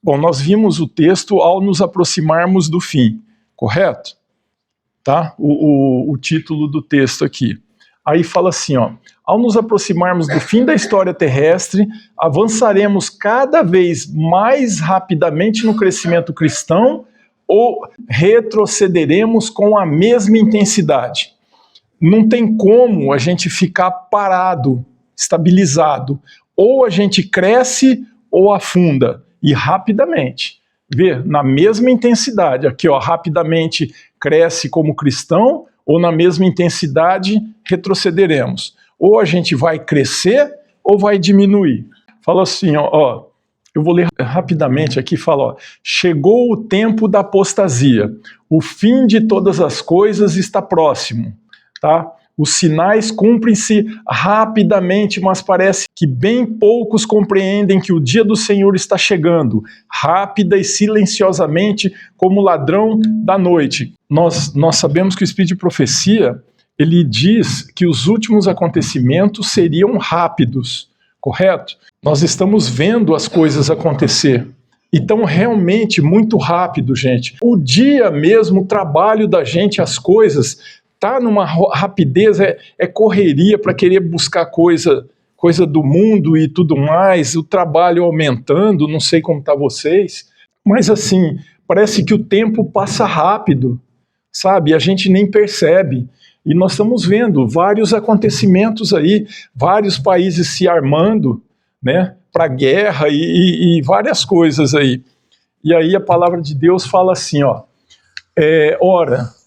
Bom, nós vimos o texto ao nos aproximarmos do fim, correto? Tá? O título do texto aqui. Aí fala assim, ó, ao nos aproximarmos do fim da história terrestre, avançaremos cada vez mais rapidamente no crescimento cristão ou retrocederemos com a mesma intensidade? Não tem como a gente ficar parado, estabilizado. Ou a gente cresce ou afunda, e rapidamente. Vê, na mesma intensidade. Aqui, ó, rapidamente cresce como cristão, ou na mesma intensidade retrocederemos. Ou a gente vai crescer ou vai diminuir. Fala assim, ó, eu vou ler rapidamente aqui, fala, ó, chegou o tempo da apostasia, o fim de todas as coisas está próximo, tá? Os sinais cumprem-se rapidamente, mas parece que bem poucos compreendem que o dia do Senhor está chegando, rápida e silenciosamente, como ladrão da noite. Nós sabemos que o Espírito de Profecia, ele diz que os últimos acontecimentos seriam rápidos, correto? Nós estamos vendo as coisas acontecer. Então, realmente, muito rápido, gente. O dia mesmo, o trabalho da gente, as coisas, tá numa rapidez, é correria para querer buscar coisa do mundo e tudo mais, o trabalho aumentando, não sei como tá vocês, mas assim, parece que o tempo passa rápido, sabe? A gente nem percebe. E nós estamos vendo vários acontecimentos aí, vários países se armando, né, para guerra e várias coisas aí. E aí a palavra de Deus fala assim, ó, ora,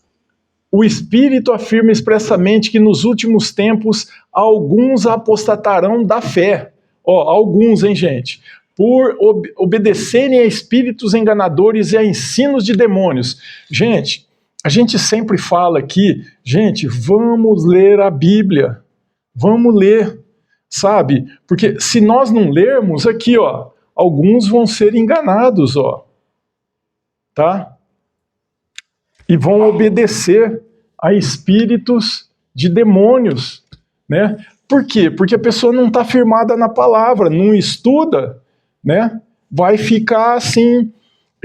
o Espírito afirma expressamente que nos últimos tempos alguns apostatarão da fé. Ó, alguns, hein, gente? Por obedecerem a espíritos enganadores e a ensinos de demônios. Gente, a gente sempre fala aqui, gente, vamos ler a Bíblia. Vamos ler, sabe? Porque se nós não lermos, aqui, ó, alguns vão ser enganados, ó. Tá? E vão obedecer a espíritos de demônios, né? Por quê? Porque a pessoa não está firmada na palavra, não estuda, né? Vai ficar assim.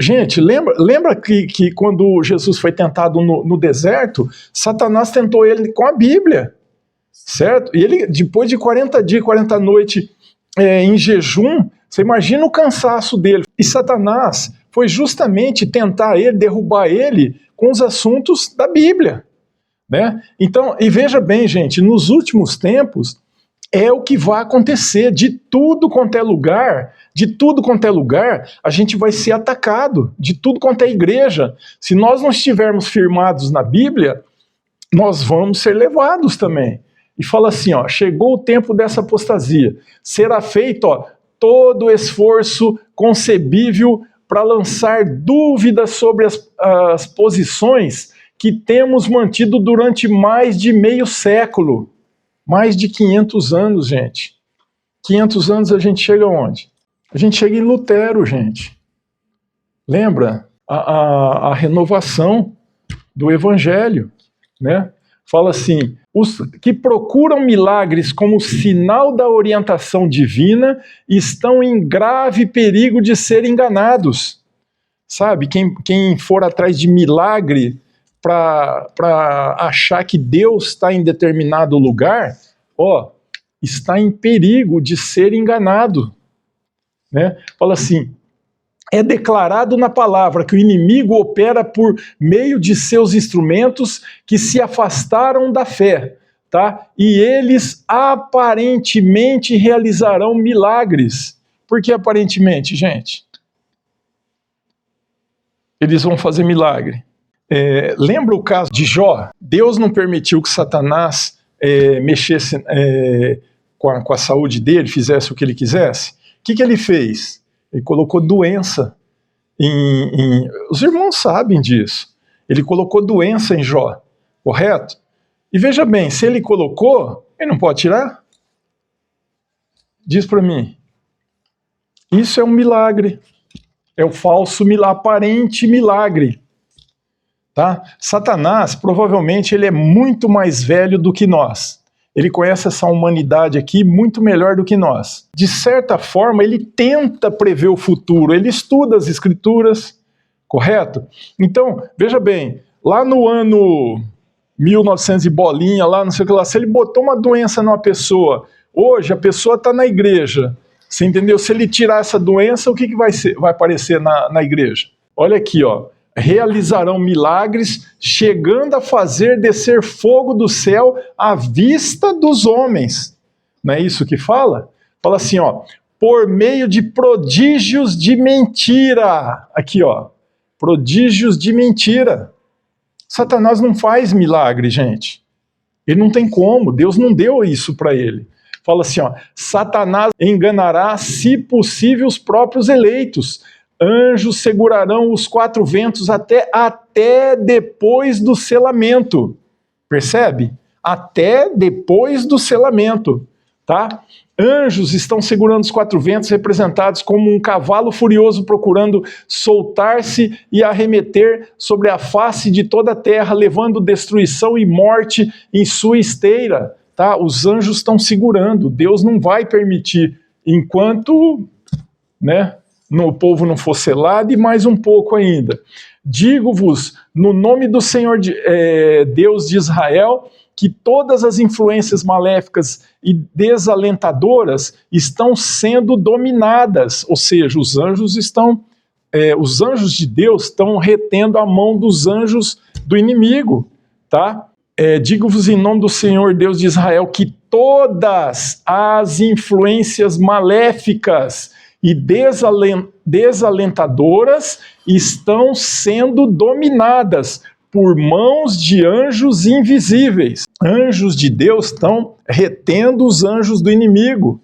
Gente, lembra que quando Jesus foi tentado no deserto, Satanás tentou ele com a Bíblia, certo? E ele, depois de 40 dias, 40 noites em jejum, você imagina o cansaço dele. E Satanás foi justamente tentar ele, derrubar ele, com os assuntos da Bíblia, né? Então, e veja bem, gente, nos últimos tempos é o que vai acontecer, de tudo quanto é lugar, a gente vai ser atacado, de tudo quanto é igreja. Se nós não estivermos firmados na Bíblia, nós vamos ser levados também. E fala assim, ó, chegou o tempo dessa apostasia, será feito, ó, todo esforço concebível para lançar dúvidas sobre as posições que temos mantido durante mais de meio século. Mais de 500 anos, gente. 500 anos a gente chega onde? A gente chega em Lutero, gente. Lembra? A renovação do Evangelho, né? Fala assim, os que procuram milagres como sinal da orientação divina estão em grave perigo de serem enganados. Sabe, quem for atrás de milagre para achar que Deus está em determinado lugar, ó, está em perigo de ser enganado. Né? Fala assim, é declarado na palavra que o inimigo opera por meio de seus instrumentos que se afastaram da fé, tá? E eles aparentemente realizarão milagres. Por que aparentemente, gente? Eles vão fazer milagre. Lembra o caso de Jó? Deus não permitiu que Satanás mexesse com a saúde dele, fizesse o que ele quisesse. O que ele fez? Ele colocou doença os irmãos sabem disso. Ele colocou doença em Jó, correto? E veja bem, se ele colocou, ele não pode tirar? Diz para mim. Isso é um milagre. É o falso aparente milagre. Tá? Satanás, provavelmente, ele é muito mais velho do que nós. Ele conhece essa humanidade aqui muito melhor do que nós. De certa forma, ele tenta prever o futuro, ele estuda as escrituras, correto? Então, veja bem, lá no ano 1900 e bolinha, lá não sei o que lá, se ele botou uma doença numa pessoa, hoje a pessoa está na igreja, você entendeu? Se ele tirar essa doença, o que vai aparecer na igreja? Olha aqui, ó. Realizarão milagres, chegando a fazer descer fogo do céu à vista dos homens. Não é isso que fala? Fala assim, ó, por meio de prodígios de mentira. Aqui, ó, prodígios de mentira. Satanás não faz milagre, gente. Ele não tem como, Deus não deu isso para ele. Fala assim, ó, Satanás enganará, se possível, os próprios eleitos. Anjos segurarão os quatro ventos até depois do selamento. Percebe? Até depois do selamento, tá? Anjos estão segurando os quatro ventos, representados como um cavalo furioso procurando soltar-se e arremeter sobre a face de toda a terra, levando destruição e morte em sua esteira. Tá? Os anjos estão segurando. Deus não vai permitir, enquanto, né, o povo não for selado, e mais um pouco ainda. Digo-vos, no nome do Senhor Deus de Israel, que todas as influências maléficas e desalentadoras estão sendo dominadas, ou seja, os anjos de Deus estão retendo a mão dos anjos do inimigo, tá? Digo-vos em nome do Senhor Deus de Israel, que todas as influências maléficas e desalentadoras estão sendo dominadas por mãos de anjos invisíveis. Anjos de Deus estão retendo os anjos do inimigo,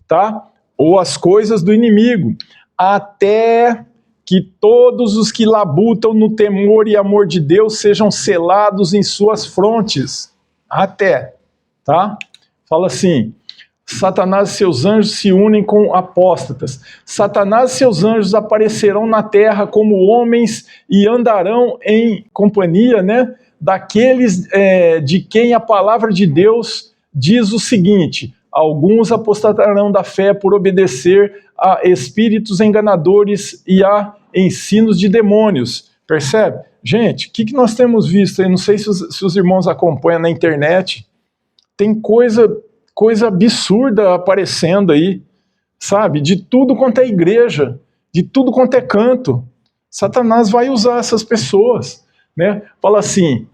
tá? Ou as coisas do inimigo, até que todos os que labutam no temor e amor de Deus sejam selados em suas frontes. Até, tá? Fala assim, Satanás e seus anjos se unem com apóstatas. Satanás e seus anjos aparecerão na terra como homens e andarão em companhia, né, daqueles de quem a palavra de Deus diz o seguinte: alguns apostatarão da fé por obedecer a espíritos enganadores e a ensinos de demônios. Percebe? Gente, o que nós temos visto aí? Não sei se os irmãos acompanham na internet. Tem coisa absurda aparecendo aí, sabe? De tudo quanto é igreja, de tudo quanto é canto. Satanás vai usar essas pessoas, né? Fala assim,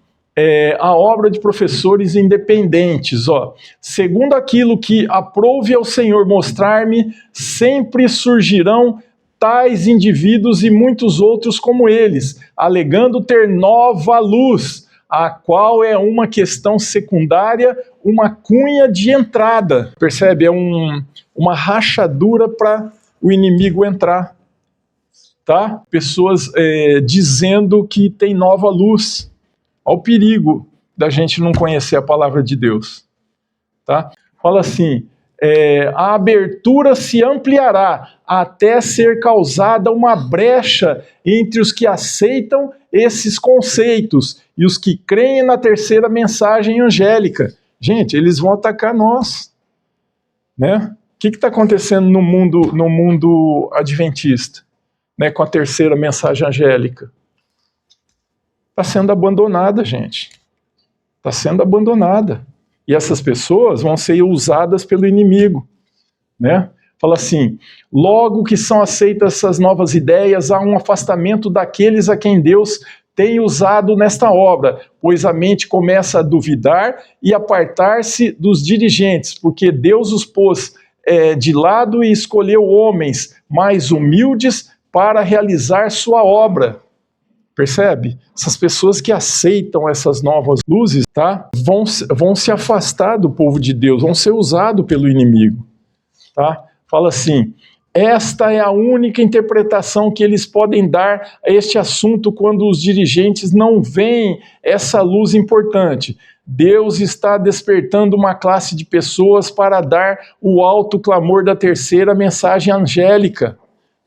a obra de professores independentes, ó, segundo aquilo que aprouve ao Senhor mostrar-me, sempre surgirão tais indivíduos e muitos outros como eles, alegando ter nova luz, a qual é uma questão secundária, uma cunha de entrada. Percebe? É uma rachadura para o inimigo entrar. Tá? Pessoas dizendo que tem nova luz. Olha o perigo da gente não conhecer a palavra de Deus. Tá? Fala assim, a abertura se ampliará até ser causada uma brecha entre os que aceitam esses conceitos e os que creem na terceira mensagem angélica. Gente, eles vão atacar nós, né? O que está acontecendo no mundo adventista, né, com a terceira mensagem angélica? Está sendo abandonada, gente. Está sendo abandonada. E essas pessoas vão ser usadas pelo inimigo, né? Fala assim, logo que são aceitas essas novas ideias, há um afastamento daqueles a quem Deus tem usado nesta obra, pois a mente começa a duvidar e apartar-se dos dirigentes, porque Deus os pôs de lado e escolheu homens mais humildes para realizar sua obra. Percebe? Essas pessoas que aceitam essas novas luzes, tá, vão se afastar do povo de Deus, vão ser usados pelo inimigo. Tá? Fala assim, esta é a única interpretação que eles podem dar a este assunto quando os dirigentes não veem essa luz importante. Deus está despertando uma classe de pessoas para dar o alto clamor da terceira mensagem angélica.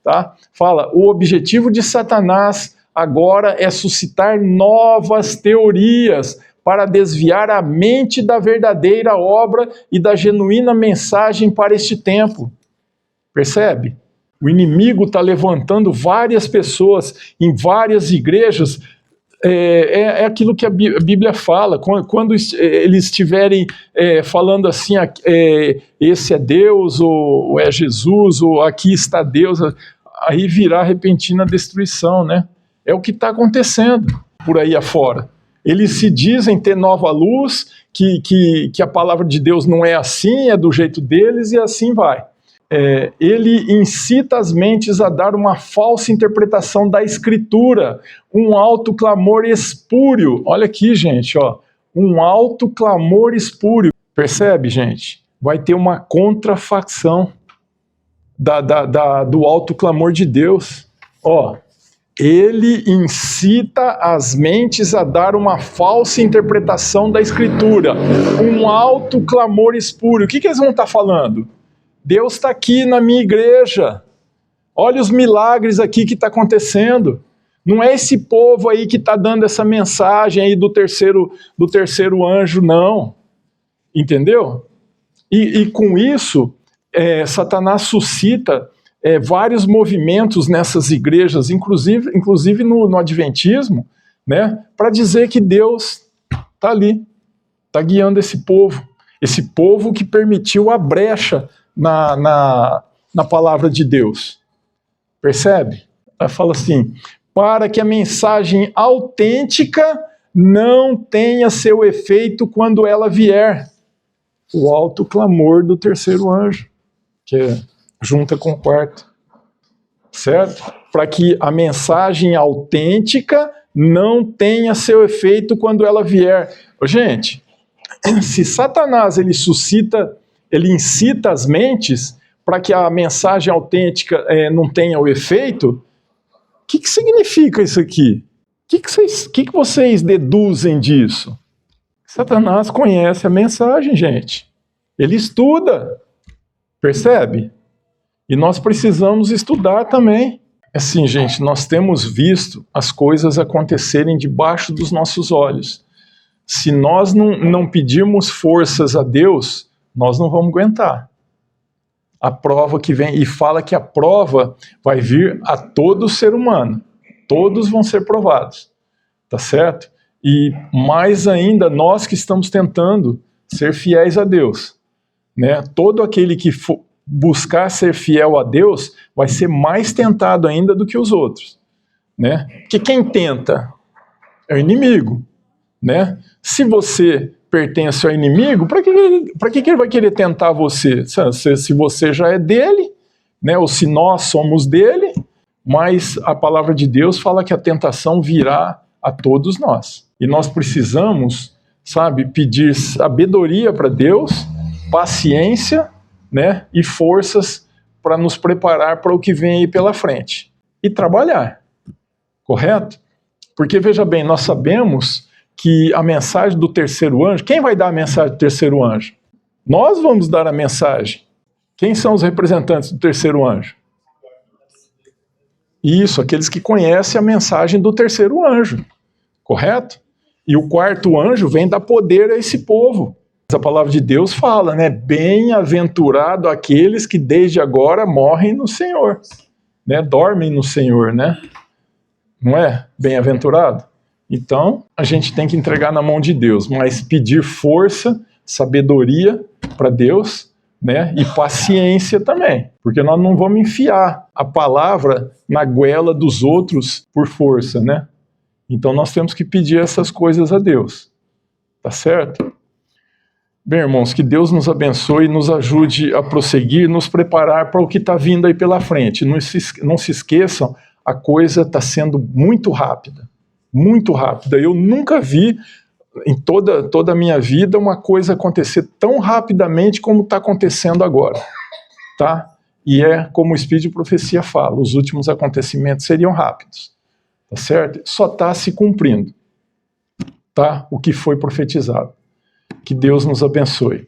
Tá? Fala, o objetivo de Satanás agora é suscitar novas teorias para desviar a mente da verdadeira obra e da genuína mensagem para este tempo. Percebe? O inimigo está levantando várias pessoas em várias igrejas. É aquilo que a Bíblia fala. Quando eles estiverem falando assim, esse é Deus, ou é Jesus, ou aqui está Deus, aí virá repentina destruição, né? É o que está acontecendo por aí afora. Eles se dizem ter nova luz, que a palavra de Deus não é assim, é do jeito deles, e assim vai. Ele incita as mentes a dar uma falsa interpretação da Escritura, um alto clamor espúrio. Olha aqui, gente, ó, um alto clamor espúrio. Percebe, gente? Vai ter uma contrafacção do alto clamor de Deus. Ó, ele incita as mentes a dar uma falsa interpretação da Escritura, um alto clamor espúrio. O que eles vão estar falando? Deus está aqui na minha igreja. Olha os milagres aqui que está acontecendo. Não é esse povo aí que está dando essa mensagem aí do terceiro anjo, não. Entendeu? E com isso, Satanás suscita vários movimentos nessas igrejas, inclusive no Adventismo, né, para dizer que Deus está ali, está guiando esse povo que permitiu a brecha na palavra de Deus. Percebe? Ela fala assim, para que a mensagem autêntica não tenha seu efeito quando ela vier. O alto clamor do terceiro anjo, que junta com o quarto. Certo? Para que a mensagem autêntica não tenha seu efeito quando ela vier. Gente, se Satanás ele incita as mentes para que a mensagem autêntica não tenha o efeito, o que significa isso aqui? O que vocês deduzem disso? Satanás conhece a mensagem, gente. Ele estuda. Percebe? E nós precisamos estudar também. Assim, gente, nós temos visto as coisas acontecerem debaixo dos nossos olhos. Se nós não pedirmos forças a Deus, nós não vamos aguentar. A prova que vem, e fala que a prova vai vir a todo ser humano. Todos vão ser provados. Tá certo? E mais ainda, nós que estamos tentando ser fiéis a Deus. Né? Todo aquele que buscar ser fiel a Deus vai ser mais tentado ainda do que os outros. Né? Porque quem tenta é o inimigo. Né? Se você pertence ao inimigo, para que ele vai querer tentar você? Se você já é dele, né? Ou se nós somos dele, mas a palavra de Deus fala que a tentação virá a todos nós. E nós precisamos, pedir sabedoria para Deus, paciência, né? E forças para nos preparar para o que vem aí pela frente. E trabalhar. Correto? Porque, veja bem, nós sabemos que a mensagem do terceiro anjo, quem vai dar a mensagem do terceiro anjo? Nós vamos dar a mensagem. Quem são os representantes do terceiro anjo? Isso, aqueles que conhecem a mensagem do terceiro anjo. Correto? E o quarto anjo vem dar poder a esse povo. A palavra de Deus fala, né? Bem-aventurado aqueles que desde agora morrem no Senhor. Né? Dormem no Senhor, né? Não é? Bem-aventurado? Então, a gente tem que entregar na mão de Deus, mas pedir força, sabedoria para Deus, né? E paciência também, porque nós não vamos enfiar a palavra na goela dos outros por força, né? Então, nós temos que pedir essas coisas a Deus, tá certo? Bem, irmãos, que Deus nos abençoe e nos ajude a prosseguir, nos preparar para o que está vindo aí pela frente. Não se esqueçam, a coisa está sendo muito rápida. Muito rápida. Eu nunca vi em toda a minha vida uma coisa acontecer tão rapidamente como está acontecendo agora. Tá? E é como o Espírito de Profecia fala, os últimos acontecimentos seriam rápidos. Tá certo? Só está se cumprindo. Tá? O que foi profetizado. Que Deus nos abençoe.